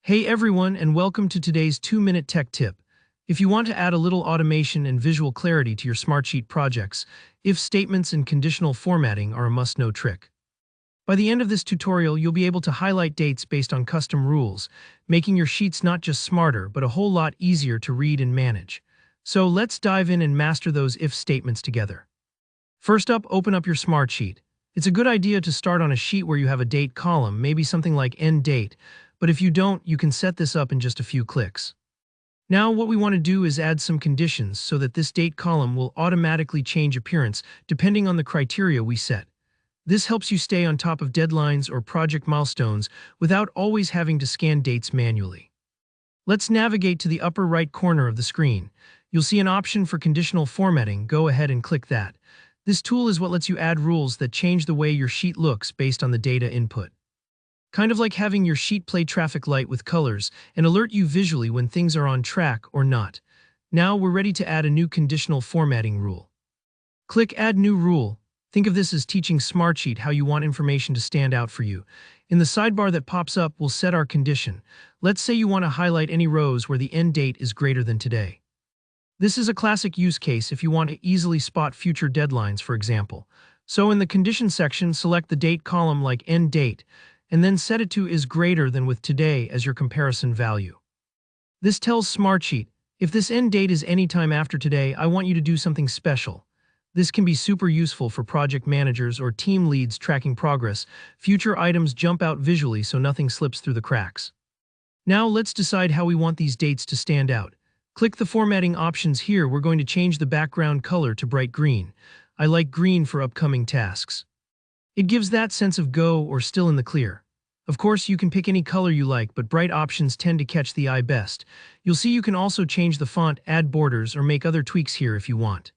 Hey everyone, and welcome to today's 2-minute tech tip. If you want to add a little automation and visual clarity to your Smartsheet projects, if statements and conditional formatting are a must-know trick. By the end of this tutorial, you'll be able to highlight dates based on custom rules, making your sheets not just smarter, but a whole lot easier to read and manage. So let's dive in and master those if statements together. First up, open up your Smartsheet. It's a good idea to start on a sheet where you have a date column, maybe something like end date, but if you don't, you can set this up in just a few clicks. Now what we want to do is add some conditions so that this date column will automatically change appearance depending on the criteria we set. This helps you stay on top of deadlines or project milestones without always having to scan dates manually. Let's navigate to the upper right corner of the screen. You'll see an option for conditional formatting. Go ahead and click that. This tool is what lets you add rules that change the way your sheet looks based on the data input. Kind of like having your sheet play traffic light with colors and alert you visually when things are on track or not. Now we're ready to add a new conditional formatting rule. Click Add New Rule. Think of this as teaching Smartsheet how you want information to stand out for you. In the sidebar that pops up, we'll set our condition. Let's say you want to highlight any rows where the end date is greater than today. This is a classic use case if you want to easily spot future deadlines, for example. So in the condition section, select the date column like end date, and then set it to is greater than with today as your comparison value. This tells Smartsheet, if this end date is any time after today, I want you to do something special. This can be super useful for project managers or team leads tracking progress. Future items jump out visually so nothing slips through the cracks. Now let's decide how we want these dates to stand out. Click the formatting options here. We're going to change the background color to bright green. I like green for upcoming tasks. It gives that sense of go or still in the clear. Of course, you can pick any color you like, but bright options tend to catch the eye best. You'll see you can also change the font, add borders, or make other tweaks here if you want.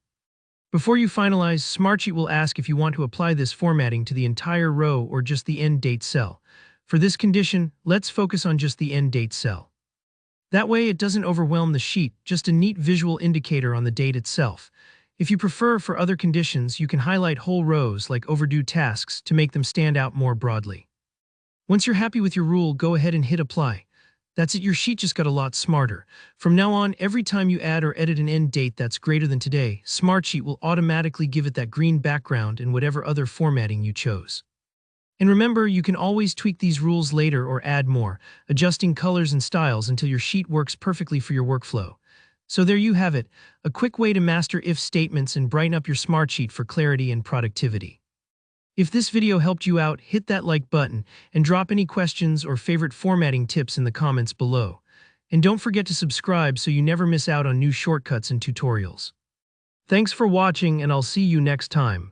Before you finalize, Smartsheet will ask if you want to apply this formatting to the entire row or just the end date cell. For this condition, let's focus on just the end date cell. That way it doesn't overwhelm the sheet, just a neat visual indicator on the date itself. If you prefer for other conditions, you can highlight whole rows like overdue tasks to make them stand out more broadly. Once you're happy with your rule, go ahead and hit apply. That's it, your sheet just got a lot smarter. From now on, every time you add or edit an end date that's greater than today, Smartsheet will automatically give it that green background and whatever other formatting you chose. And remember, you can always tweak these rules later or add more, adjusting colors and styles until your sheet works perfectly for your workflow. So there you have it, a quick way to master if statements and brighten up your Smartsheet for clarity and productivity. If this video helped you out, hit that like button and drop any questions or favorite formatting tips in the comments below. And don't forget to subscribe so you never miss out on new shortcuts and tutorials. Thanks for watching, and I'll see you next time.